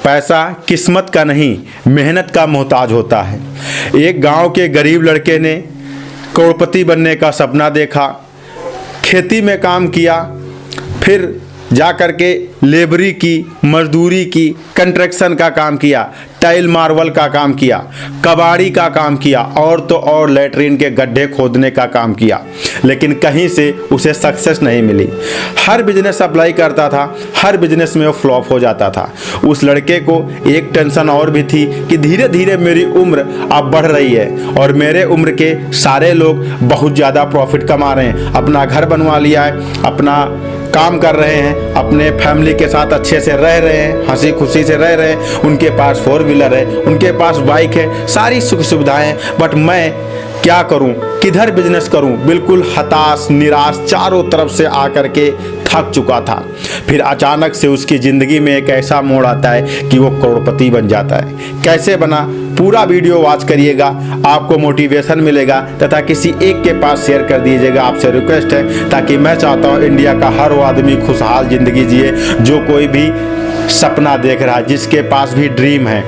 पैसा किस्मत का नहीं, मेहनत का मोहताज होता है। एक गांव के गरीब लड़के ने करोड़पति बनने का सपना देखा, खेती में काम किया, फिर जा कर के लेबरी की, मजदूरी की, कंस्ट्रक्शन का काम किया, टाइल मार्बल का काम किया, कबाड़ी का काम किया और तो और लैट्रीन के गड्ढे खोदने का काम किया, लेकिन कहीं से उसे सक्सेस नहीं मिली। हर बिजनेस अप्लाई करता था, हर बिजनेस में वो फ्लॉप हो जाता था। उस लड़के को एक टेंशन और भी थी कि धीरे धीरे मेरी उम्र अब बढ़ रही है और मेरे उम्र के सारे लोग बहुत ज़्यादा प्रॉफिट कमा रहे हैं, अपना घर बनवा लिया है, अपना काम कर रहे हैं, अपने फैमिली के साथ अच्छे से रह रहे हैं, हंसी खुशी से रह रहे हैं, उनके पास 4 व्हीलर है, उनके पास बाइक है, सारी सुख सुविधाएं हैं। बट मैं क्या करूं, किधर बिजनेस करूं? बिल्कुल हताश, निराश, चारों तरफ से आकर के थक चुका था। फिर अचानक से उसकी ज़िंदगी में एक ऐसा मोड़ आता है कि वो करोड़पति बन जाता है। कैसे बना, पूरा वीडियो वॉच करिएगा, आपको मोटिवेशन मिलेगा तथा किसी एक के पास शेयर कर दीजिएगा। आपसे रिक्वेस्ट है, ताकि मैं चाहता हूँ इंडिया का हर वो आदमी खुशहाल ज़िंदगी जिए जो कोई भी सपना देख रहा है, जिसके पास भी ड्रीम है।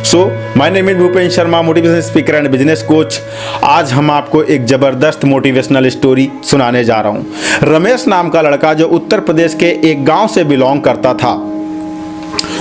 So my name is Bhupen Sharma, motivational speaker and business coach. आज हम आपको एक ज़बरदस्त मोटिवेशनल स्टोरी सुनाने जा रहा हूँ। रमेश नाम का लड़का जो उत्तर प्रदेश के एक गांव से बिलोंग करता था,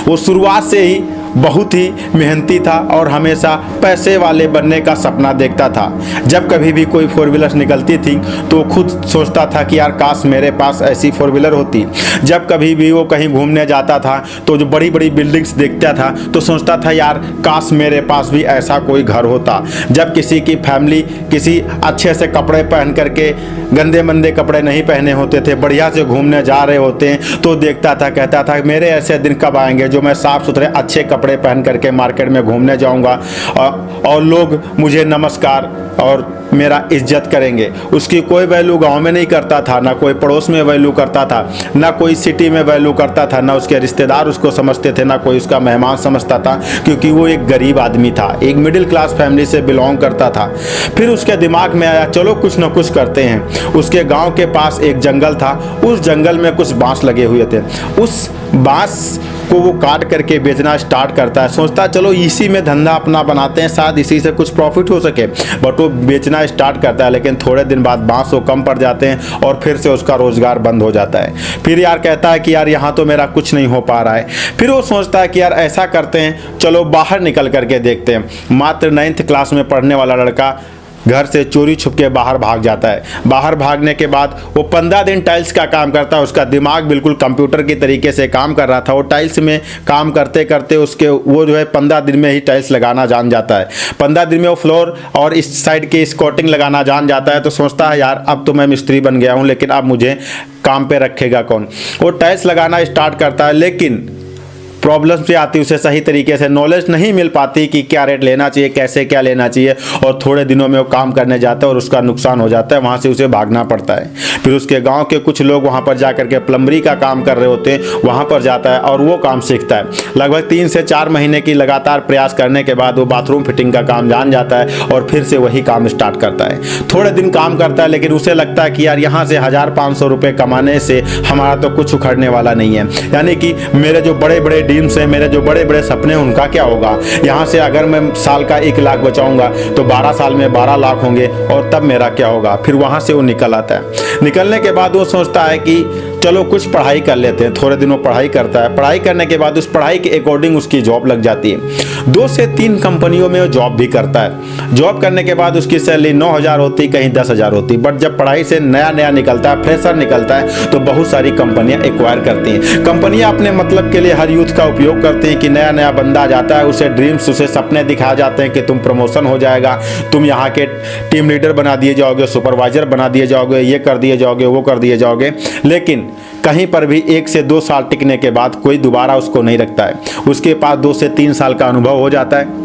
वो शुरुआत से ही बहुत ही मेहनती था और हमेशा पैसे वाले बनने का सपना देखता था। जब कभी भी कोई 4 व्हीलर निकलती थी तो वो खुद सोचता था कि यार काश मेरे पास ऐसी 4 व्हीलर होती। जब कभी भी वो कहीं घूमने जाता था तो जो बड़ी बड़ी बिल्डिंग्स देखता था तो सोचता था यार काश मेरे पास भी ऐसा कोई घर होता। जब किसी की फैमिली किसी अच्छे से कपड़े पहन करके गंदे मंदे कपड़े नहीं पहने होते थे, बढ़िया से घूमने जा रहे होते हैं, तो देखता था, कहता था मेरे ऐसे दिन कब आएंगे जो मैं साफ़ सुथरे अच्छे कपड़े पहन करके मार्केट में घूमने जाऊंगा और लोग मुझे नमस्कार और मेरा इज्जत करेंगे। उसकी कोई वैल्यू गांव में नहीं करता था, ना कोई पड़ोस में वैल्यू करता था, ना कोई सिटी में वैल्यू करता था, ना उसके रिश्तेदार उसको समझते थे, ना कोई उसका मेहमान समझता था, क्योंकि वो एक गरीब आदमी था, एक मिडिल क्लास फैमिली से बिलोंग करता था। फिर उसके दिमाग में आया चलो कुछ ना कुछ करते हैं। उसके गाँव के पास एक जंगल था, उस जंगल में कुछ बाँस लगे हुए थे। उस बाँस को वो काट करके बेचना स्टार्ट करता है, सोचता है चलो इसी में धंधा अपना बनाते हैं, शायद इसी से कुछ प्रॉफिट हो सके। बट वो बेचना स्टार्ट करता है, लेकिन थोड़े दिन बाद बाँस वो कम पड़ जाते हैं और फिर से उसका रोजगार बंद हो जाता है। फिर यार कहता है कि यार यहाँ तो मेरा कुछ नहीं हो पा रहा है। फिर वो सोचता है कि यार ऐसा करते हैं, चलो बाहर निकल करके देखते हैं। मात्र 9th क्लास में पढ़ने वाला लड़का घर से चोरी छुप के बाहर भाग जाता है। बाहर भागने के बाद वो 15 दिन टाइल्स का काम करता है। उसका दिमाग बिल्कुल कंप्यूटर की तरीके से काम कर रहा था। वो टाइल्स में काम करते करते उसके वो जो है 15 दिन में ही टाइल्स लगाना जान जाता है। 15 दिन में वो फ्लोर और इस साइड की स्कॉटिंग लगाना जान जाता है। तो सोचता है यार अब तो मैं मिस्त्री बन गया हूँ, लेकिन अब मुझे काम पे रखेगा कौन। वो टाइल्स लगाना स्टार्ट करता है, लेकिन प्रॉब्लम से आती, उसे सही तरीके से नॉलेज नहीं मिल पाती कि क्या रेट लेना चाहिए, कैसे क्या लेना चाहिए, और थोड़े दिनों में वो काम करने जाता है और उसका नुकसान हो जाता है। वहाँ से उसे भागना पड़ता है। फिर उसके गांव के कुछ लोग वहाँ पर जा करके प्लम्बरी का काम कर रहे होते हैं, वहाँ पर जाता है और वो काम सीखता है। लगभग 3 से 4 महीने की लगातार प्रयास करने के बाद वो बाथरूम फिटिंग का काम जान जाता है और फिर से वही काम स्टार्ट करता है। थोड़े दिन काम करता है, लेकिन उसे लगता है कि यार यहाँ से 1000-500 रुपये कमाने से हमारा तो कुछ उखड़ने वाला नहीं है। यानी कि मेरे जो बड़े बड़े ड्रीम्स हैं, मेरे जो बड़े बड़े सपने हैं, उनका क्या होगा। यहाँ से अगर मैं साल का 1 लाख बचाऊंगा तो 12 साल में 12 लाख होंगे, और तब मेरा क्या होगा। फिर वहाँ से वो निकल आता है। निकलने के बाद वो सोचता है कि चलो कुछ पढ़ाई कर लेते हैं। थोड़े दिन वो पढ़ाई करता है। पढ़ाई करने के बाद उस पढ़ाई के अकॉर्डिंग उसकी जॉब लग जाती है। 2 से 3 कंपनियों में वो जॉब भी करता है। जॉब करने के बाद उसकी सैलरी 9000 होती, कहीं 10000 होती। बट जब पढ़ाई से नया निकलता है, फ्रेशर निकलता है, तो बहुत सारी कंपनियां एक्वायर करती हैं। कंपनियां अपने मतलब के लिए हर यूथ का उपयोग करती हैं कि नया बंदा जाता है, उसे ड्रीम्स, उसे सपने दिखाए जाते हैं कि तुम प्रमोशन हो जाएगा, तुम यहाँ के टीम लीडर बना दिए जाओगे, सुपरवाइजर बना दिए जाओगे, ये कर दिए जाओगे, वो कर दिए जाओगे। लेकिन कहीं पर भी 1 से 2 साल टिकने के बाद कोई दोबारा उसको नहीं रखता है। उसके पास 2 से 3 साल का अनुभव हो जाता है।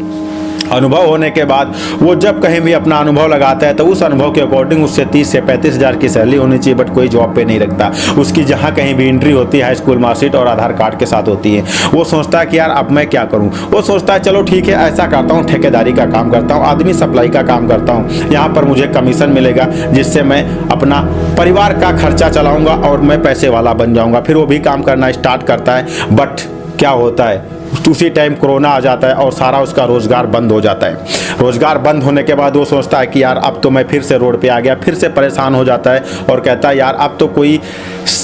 अनुभव होने के बाद वो जब कहीं भी अपना अनुभव लगाता है तो उस अनुभव के अकॉर्डिंग उससे 30 से 35 हज़ार की सैलरी होनी चाहिए, बट कोई जॉब पे नहीं रखता। उसकी जहाँ कहीं भी एंट्री होती है हाई स्कूल मार्कशीट और आधार कार्ड के साथ होती है। वो सोचता है कि यार अब मैं क्या करूँ। वो सोचता है चलो ठीक है, ऐसा करता हूँ, ठेकेदारी का काम करता हूँ, आदमी सप्लाई का काम करता हूँ, यहाँ पर मुझे कमीशन मिलेगा, जिससे मैं अपना परिवार का खर्चा चलाऊँगा और मैं पैसे वाला बन जाऊँगा। फिर वो भी काम करना स्टार्ट करता है। बट क्या होता है, उसी टाइम कोरोना आ जाता है और सारा उसका रोज़गार बंद हो जाता है। रोज़गार बंद होने के बाद वो सोचता है कि यार अब तो मैं फिर से रोड पे आ गया, फिर से परेशान हो जाता है और कहता है यार अब तो कोई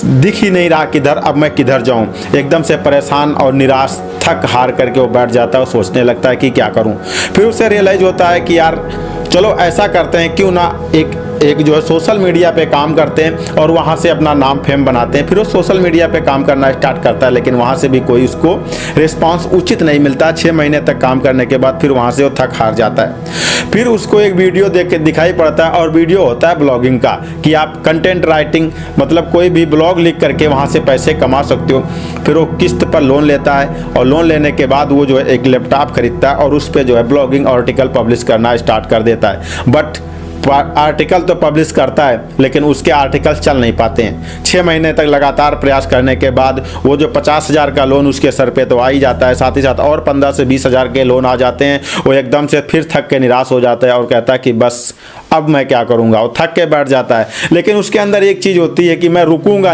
दिख ही नहीं रहा किधर, अब मैं किधर जाऊं। एकदम से परेशान और निराश थक हार करके वो बैठ जाता है और सोचने लगता है कि क्या करूं। फिर उसे रियलाइज होता है कि यार चलो ऐसा करते हैं, क्यों ना एक जो है सोशल मीडिया पे काम करते हैं और वहाँ से अपना नाम फेम बनाते हैं। फिर वो सोशल मीडिया पे काम करना स्टार्ट करता है, लेकिन वहाँ से भी कोई उसको रिस्पांस उचित नहीं मिलता। 6 महीने तक काम करने के बाद फिर वहाँ से वो थक हार जाता है। फिर उसको एक वीडियो देख के दिखाई पड़ता है और वीडियो होता है ब्लॉगिंग का, कि आप कंटेंट राइटिंग मतलब कोई भी ब्लॉग लिख करके वहाँ से पैसे कमा सकते हो। फिर वो किस्त पर लोन लेता है और लोन लेने के बाद वो जो है एक लैपटॉप खरीदता है और उस पर जो है ब्लॉगिंग आर्टिकल पब्लिश करना स्टार्ट कर देता है। बट आर्टिकल तो पब्लिश करता है लेकिन उसके आर्टिकल चल नहीं पाते हैं। 6 महीने तक लगातार प्रयास करने के बाद वो जो 50,000 का लोन उसके सर पे तो आ ही जाता है, साथ ही साथ और 15 से 20,000 के लोन आ जाते हैं। वो एकदम से फिर थक के निराश हो जाता है और कहता है कि बस अब मैं क्या करूँगा, वो थक के बैठ जाता है। लेकिन उसके अंदर एक चीज़ होती है कि मैं रुकूंगा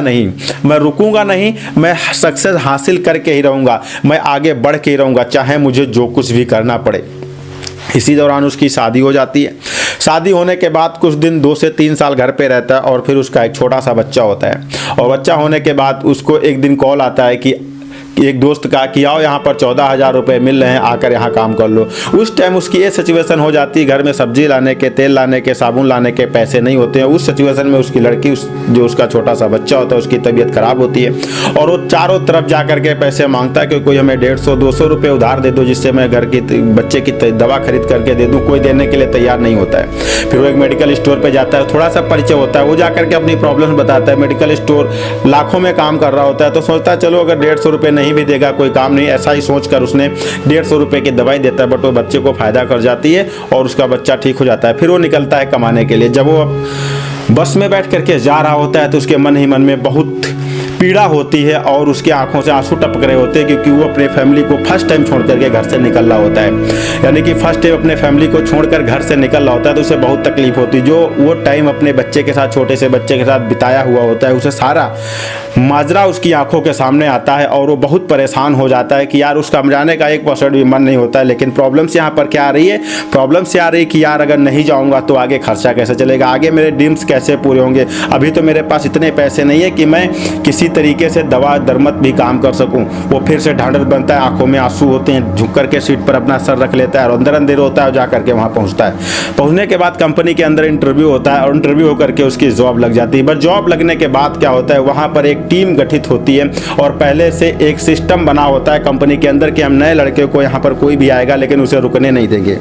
नहीं, मैं सक्सेस हासिल करके ही रहूँगा, मैं आगे बढ़ के ही रहूँगा, चाहे मुझे जो कुछ भी करना पड़े। इसी दौरान उसकी शादी हो जाती है। शादी होने के बाद कुछ दिन 2 से 3 साल घर पे रहता है और फिर उसका एक छोटा सा बच्चा होता है। और बच्चा होने के बाद उसको एक दिन कॉल आता है कि एक दोस्त का कि आओ यहाँ पर 14,000 रुपये मिल रहे हैं, आकर यहाँ काम कर लो। उस टाइम उसकी ये सिचुएशन हो जाती है, घर में सब्जी लाने के, तेल लाने के, साबुन लाने के पैसे नहीं होते हैं। उस सिचुएशन में उसकी लड़की जो उसका छोटा सा बच्चा होता है उसकी तबीयत खराब होती है और वो चारों तरफ जा कर के पैसे मांगता है कि कोई हमें 150-200 रुपये उधार दे दो जिससे मैं घर की बच्चे की दवा खरीद करके दे दूँ। कोई देने के लिए तैयार नहीं होता है। फिर वो एक मेडिकल स्टोर पर जाता है, थोड़ा सा परिचय होता है, वो जा करके अपनी प्रॉब्लम बताता है। मेडिकल स्टोर लाखों में काम कर रहा होता है तो सोचता है चलो अगर 150 रुपये नहीं भी देगा कोई काम नहीं, ऐसा ही सोचकर उसने 150 रुपये की दवाई देता है। बट वो बच्चे को फायदा कर जाती है और उसका बच्चा ठीक हो जाता है। फिर वो निकलता है कमाने के लिए। जब वो बस में बैठ करके जा रहा होता है तो उसके मन ही मन में बहुत पीड़ा होती है और उसके आंखों से आंसू टपक रहे होते हैं, क्योंकि वो अपने फैमिली को फर्स्ट टाइम छोड़ करके घर से निकल रहा होता है। यानी कि फर्स्ट टाइम अपने फैमिली को छोड़कर घर से निकल रहा होता है तो उसे बहुत तकलीफ होती है। जो वो टाइम अपने बच्चे के साथ, छोटे से बच्चे के साथ बिताया हुआ होता है, उसे सारा माजरा उसकी आंखों के सामने आता है और वो बहुत परेशान हो जाता है कि यार उसका जाने का 1% भी मन नहीं होता है। लेकिन प्रॉब्लम्स यहाँ पर क्या आ रही है? प्रॉब्लम्स ये आ रही है कि यार अगर नहीं जाऊँगा तो आगे खर्चा कैसे चलेगा, आगे मेरे ड्रीम्स कैसे पूरे होंगे। अभी तो मेरे पास इतने पैसे नहीं है कि मैं किसी तरीके से दवा दरमत भी काम कर सकूं। वो फिर से ढांढस बनता है, आंखों में आंसू होते हैं, झुक करके सीट पर अपना सर रख लेता है और अंदर अंधेर होता है। जा करके वहां पहुंचता है। पहुंचने के बाद कंपनी के अंदर इंटरव्यू होता है और इंटरव्यू होकर के उसकी जॉब लग जाती है। बस जॉब लगने के बाद क्या होता है, वहां पर एक टीम गठित होती है और पहले से एक सिस्टम बना होता है कंपनी के अंदर कि हम नए लड़के को यहाँ पर कोई भी आएगा लेकिन उसे रुकने नहीं देंगे।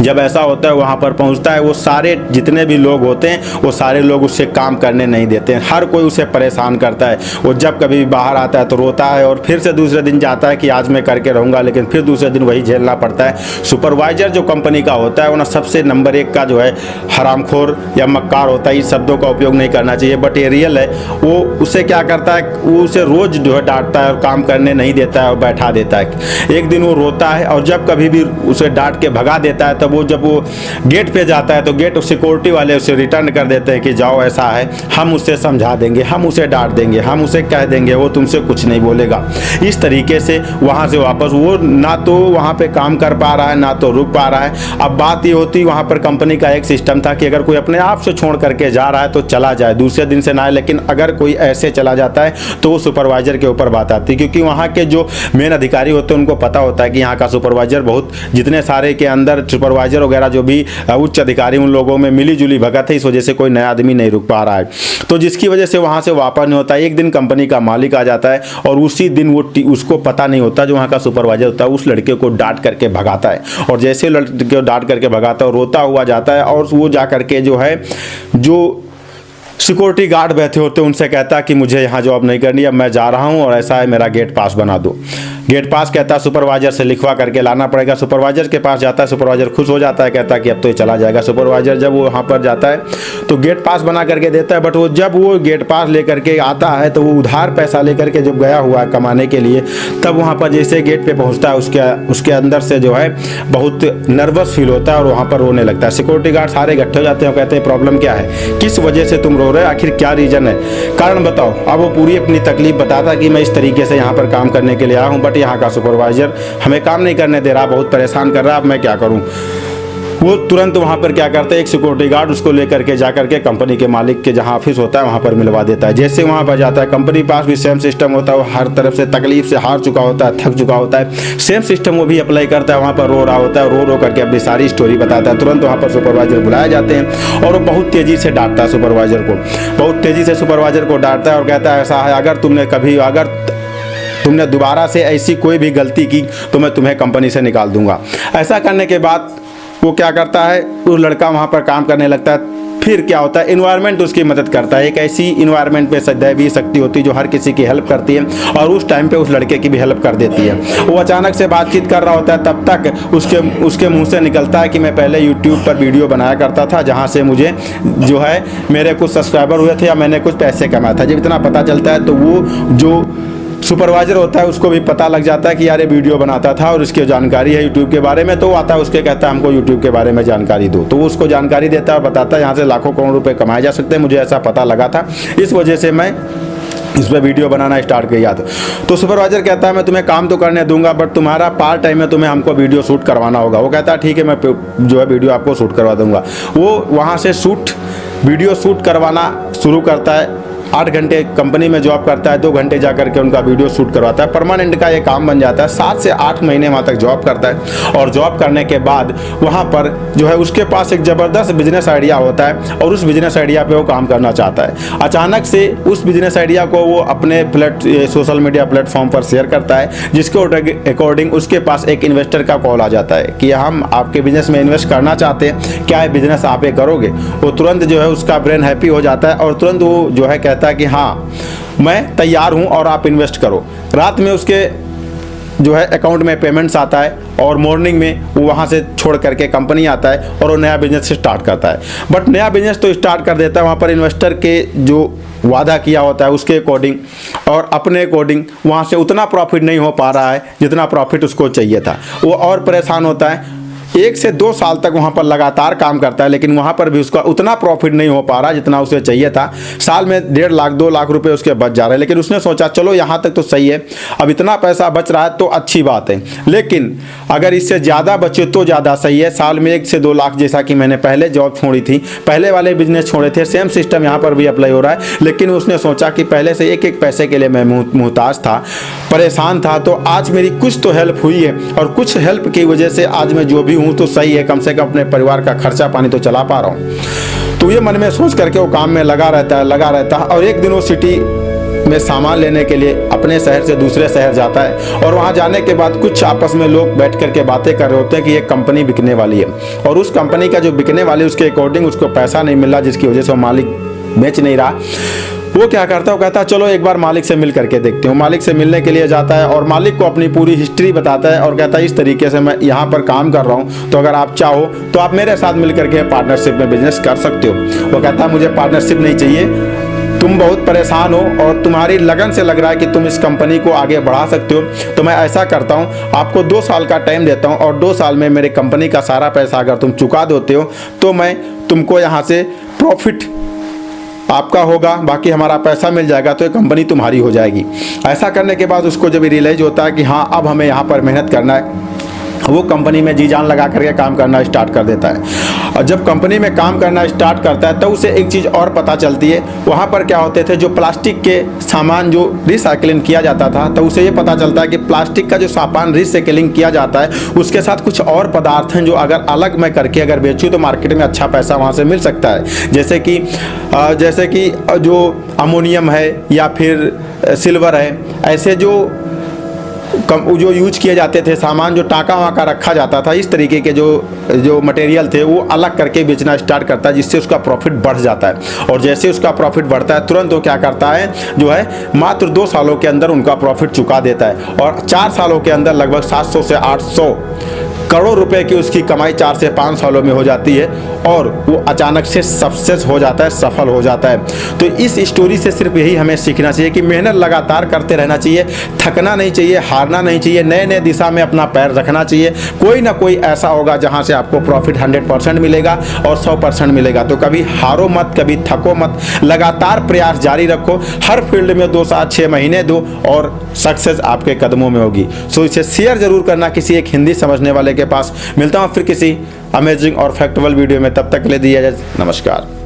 जब ऐसा होता है वहाँ पर पहुँचता है, वो सारे जितने भी लोग होते हैं वो सारे लोग उससे काम करने नहीं देते हैं। हर कोई उसे परेशान करता है। वो जब कभी बाहर आता है तो रोता है और फिर से दूसरे दिन जाता है कि आज मैं करके रहूँगा, लेकिन फिर दूसरे दिन वही झेलना पड़ता है। सुपरवाइजर जो कंपनी का होता है वो ना सबसे नंबर 1 का जो है हरामखोर या मक्कार होता है। इस शब्दों का उपयोग नहीं करना चाहिए बट ये रियल है। वो उसे क्या करता है, वो उसे रोज़ जो है डांटता है और काम करने नहीं देता है और बैठा देता है। एक दिन वो रोता है और जब कभी भी उसे डांट के भगा देता है तब वो जब वो गेट पे जाता है तो गेट सिक्योरिटी वाले उसे रिटर्न कर देते हैं कि जाओ ऐसा है, हम उसे समझा देंगे, हम उसे डांट देंगे, हम उसे कह देंगे, वो तुमसे कुछ नहीं बोलेगा। इस तरीके से वहाँ से वापस वो ना तो वहाँ पे काम कर पा रहा है ना तो रुक पा रहा है। अब बात ये होती, वहाँ पर कंपनी का एक सिस्टम था कि अगर कोई अपने आप से छोड़ करके जा रहा है तो चला जाए, दूसरे दिन से ना आए। लेकिन अगर कोई ऐसे चला जाता है तो वो सुपरवाइजर के ऊपर बात आती है, क्योंकि वहाँ के जो मेन अधिकारी होते हैं उनको पता होता है कि यहाँ का सुपरवाइजर बहुत, जितने सारे के अंदर सुपरवाइजर वगैरह जो भी उच्च अधिकारी उन लोगों में मिली जुली भगत है, इस वजह से कोई नया आदमी नहीं रुक पा रहा है। तो जिसकी वजह से वहाँ से वापस नहीं होता है। एक दिन कंपनी का मालिक आ जाता है और उसी दिन वो उसको पता नहीं होता, जो वहाँ का सुपरवाइजर होता है उस लड़के को डांट करके भगाता है और जैसे लड़के को डांट करके भगाता है रोता हुआ जाता है और वो जा करके जो है जो सिक्योरिटी गार्ड बैठे होते हैं उनसे कहता है कि मुझे यहाँ जॉब नहीं करनी, अब मैं जा रहा हूँ और ऐसा है मेरा गेट पास बना दो। गेट पास कहता है सुपरवाइजर से लिखवा करके लाना पड़ेगा। सुपरवाइजर के पास जाता है, सुपरवाइजर खुश हो जाता है, कहता है कि अब तो ये चला जाएगा। सुपरवाइजर जब वो वहाँ पर जाता है तो गेट पास बना करके देता है, बट वो जब वो गेट पास लेकर के आता है तो वो उधार पैसा लेकर के जब गया हुआ है कमाने के लिए, तब वहाँ पर जैसे गेट पे पहुँचता है उसके अंदर से जो है बहुत नर्वस फील होता है और वहाँ पर रोने लगता है। सिक्योरिटी गार्ड सारे इकट्ठे हो जाते हैं, कहते हैं प्रॉब्लम क्या है, किस वजह से तुम रो रहे हो, आखिर क्या रीज़न है, कारण बताओ। अब वो पूरी अपनी तकलीफ बताता कि मैं इस तरीके से यहाँ पर काम करने के लिए आया हूँ, बट सिक्योरिटी यहाँ का सुपरवाइजर हमें काम नहीं करने दे रहा, बहुत परेशान कर रहा है, अब मैं क्या करूँ। वो तुरंत वहाँ पर क्या करते हैं, एक सिक्योरिटी गार्ड उसको लेकर के जा करके कंपनी के मालिक के जहाँ ऑफिस होता है वहाँ पर मिलवा देता है। जैसे वहाँ पर जाता है, कंपनी पास भी सेम सिस्टम होता है, वो हर तरफ से तकलीफ से हार चुका होता है, थक चुका होता है, सेम सिस्टम वो भी अप्लाई करता है, वहाँ पर रो रहा होता है, रो करके अपनी सारी स्टोरी बताता है। तुरंत वहाँ पर सुपरवाइजर बुलाए जाते हैं और वो बहुत तेज़ी से डांटता है सुपरवाइजर को, बहुत तेज़ी से सुपरवाइजर को डांटता है और कहता है ऐसा है, अगर तुमने दोबारा से ऐसी कोई भी गलती की तो मैं तुम्हें कंपनी से निकाल दूंगा। ऐसा करने के बाद वो क्या करता है, वो लड़का वहाँ पर काम करने लगता है। फिर क्या होता है, इन्वायरमेंट उसकी मदद करता है। एक ऐसी इन्वायरमेंट पे दैवीय शक्ति होती है जो हर किसी की हेल्प करती है और उस टाइम पे उस लड़के की भी हेल्प कर देती है। वो अचानक से बातचीत कर रहा होता है, तब तक उसके मुंह से निकलता है कि मैं पहले यूट्यूब पर वीडियो बनाया करता था जहाँ से मुझे जो है मेरे कुछ सब्सक्राइबर हुए थे या मैंने कुछ पैसे कमाया था। जब इतना पता चलता है तो वो जो सुपरवाइजर होता है उसको भी पता लग जाता है कि यार ये वीडियो बनाता था और इसकी जानकारी है यूट्यूब के बारे में। तो वो आता है, उसके कहता है हमको यूट्यूब के बारे में जानकारी दो। तो वो उसको जानकारी देता है और बताता है यहाँ से लाखों करोड़ रुपए कमाए जा सकते हैं, मुझे ऐसा पता लगा था, इस वजह से मैं इस पर वीडियो बनाना स्टार्ट किया था। तो सुपरवाइजर कहता है मैं तुम्हें काम तो करने दूंगा बट तुम्हारा पार्ट टाइम में तुम्हें हमको वीडियो शूट करवाना होगा। वो कहता है ठीक है, मैं जो है वीडियो आपको शूट करवा दूंगा। वो वहाँ से वीडियो शूट करवाना शुरू करता है। 8 घंटे कंपनी में जॉब करता है, 2 घंटे जा करके उनका वीडियो शूट करवाता है। परमानेंट का ये काम बन जाता है। 7 से 8 महीने वहाँ तक जॉब करता है और जॉब करने के बाद वहाँ पर जो है उसके पास एक ज़बरदस्त बिजनेस आइडिया होता है और उस बिजनेस आइडिया पे वो काम करना चाहता है। अचानक से उस बिजनेस आइडिया को वो अपने सोशल मीडिया प्लेटफॉर्म पर शेयर करता है, जिसके अकॉर्डिंग उसके पास एक इन्वेस्टर का कॉल आ जाता है कि हम आपके बिजनेस में इन्वेस्ट करना चाहते हैं, क्या ये बिजनेस आप ये करोगे। वो तुरंत जो है उसका ब्रेन हैप्पी हो जाता है और तुरंत वो जो है कहता है कि हाँ मैं तैयार हूं और आप इन्वेस्ट करो। रात में उसके जो है अकाउंट में पेमेंट्स आता है और मॉर्निंग में वो वहाँ से छोड़ करके कंपनी आता है और वो नया बिजनेस स्टार्ट करता है। बट नया बिजनेस तो स्टार्ट कर देता है, वहाँ पर इन्वेस्टर के जो वादा किया होता है उसके अकॉर्डिंग और अपने अकॉर्डिंग वहाँ से उतना प्रॉफिट नहीं हो पा रहा है जितना प्रॉफिट उसको चाहिए था। वो और परेशान होता है। 1 से 2 साल तक वहाँ पर लगातार काम करता है लेकिन वहाँ पर भी उसका उतना प्रॉफिट नहीं हो पा रहा जितना उसे चाहिए था। साल में 1.5 लाख 2 लाख रुपए उसके बच जा रहे हैं। लेकिन उसने सोचा चलो यहाँ तक तो सही है, अब इतना पैसा बच रहा है तो अच्छी बात है, लेकिन अगर इससे ज़्यादा बचे तो ज़्यादा सही है। साल में 1 से 2 लाख, जैसा कि मैंने पहले जॉब छोड़ी थी, पहले वाले बिजनेस छोड़े थे, सेम सिस्टम यहाँ पर भी अप्लाई हो रहा है। लेकिन उसने सोचा कि पहले से एक एक पैसे के लिए मैं मुहताज था, परेशान था, तो आज मेरी कुछ तो हेल्प हुई है और कुछ हेल्प की वजह से आज मैं जो भी हूँ तो सही है, कम से कम अपने परिवार का खर्चा पानी तो चला पा रहा हूँ। तो ये मन में सोच करके वो काम में लगा रहता है और एक दिन वो सिटी में सामान लेने के लिए अपने शहर से दूसरे शहर जाता है और वहाँ जाने के बाद कुछ आपस में लोग बैठ करके बातें कर रहे होते हैं कि एक कंपनी बिकने वाली है और उस कंपनी का जो बिकने वाली उसके अकॉर्डिंग उसको पैसा नहीं मिल रहा, जिसकी वजह से वो मालिक बेच नहीं रहा। वो क्या करता है, वो कहता है चलो एक बार मालिक से मिल करके देखते हो। मालिक से मिलने के लिए जाता है और मालिक को अपनी पूरी हिस्ट्री बताता है और कहता है इस तरीके से मैं यहाँ पर काम कर रहा हूँ, तो अगर आप चाहो तो आप मेरे साथ मिल करके पार्टनरशिप में बिजनेस कर सकते हो। वो कहता है मुझे पार्टनरशिप नहीं चाहिए, तुम बहुत परेशान हो और तुम्हारी लगन से लग रहा है कि तुम इस कंपनी को आगे बढ़ा सकते हो, तो मैं ऐसा करता हूँ आपको 2 साल का टाइम देता हूँ और 2 साल में मेरे कंपनी का सारा पैसा अगर तुम चुका देते हो तो मैं तुमको यहाँ से प्रॉफिट आपका होगा, बाकी हमारा पैसा मिल जाएगा, तो ये कंपनी तुम्हारी हो जाएगी। ऐसा करने के बाद उसको जब रियलाइज होता है कि हाँ अब हमें यहाँ पर मेहनत करना है, वो कंपनी में जी जान लगा करके काम करना स्टार्ट कर देता है। और जब कंपनी में काम करना स्टार्ट करता है तो उसे एक चीज़ और पता चलती है, वहाँ पर क्या होते थे जो प्लास्टिक के सामान जो रिसाइकलिंग किया जाता था, तो उसे ये पता चलता है कि प्लास्टिक का जो सामान रिसाइकलिंग किया जाता है उसके साथ कुछ और पदार्थ हैं जो अगर अलग मैं करके अगर बेचूँ तो मार्केट में अच्छा पैसा वहाँ से मिल सकता है। जैसे कि जो अमोनियम है या फिर सिल्वर है, ऐसे जो यूज किए जाते थे सामान, जो टाका वाका रखा जाता था, इस तरीके के जो मटेरियल थे वो अलग करके बेचना स्टार्ट करता है, जिससे उसका प्रॉफिट बढ़ जाता है। और जैसे उसका प्रॉफिट बढ़ता है तुरंत वो क्या करता है, जो है मात्र 2 सालों के अंदर उनका प्रॉफिट चुका देता है और 4 सालों के अंदर लगभग 700 से 800 करोड़ों रुपए की उसकी कमाई 4 से 5 सालों में हो जाती है और वो अचानक से सक्सेस हो जाता है, सफल हो जाता है। तो इस स्टोरी से सिर्फ यही हमें सीखना चाहिए कि मेहनत लगातार करते रहना चाहिए, थकना नहीं चाहिए, हारना नहीं चाहिए, नए नए दिशा में अपना पैर रखना चाहिए। कोई ना कोई ऐसा होगा जहां से आपको प्रॉफिट 100% मिलेगा और 100% मिलेगा। तो कभी हारो मत, कभी थको मत, लगातार प्रयास जारी रखो। हर फील्ड में 2 साल 6 महीने दो और सक्सेस आपके कदमों में होगी। सो इसे शेयर जरूर करना किसी एक हिंदी समझने वाले के पास। मिलता हूं फिर किसी अमेजिंग और फैक्टेबल वीडियो में, तब तक के लिए दिया जाए नमस्कार।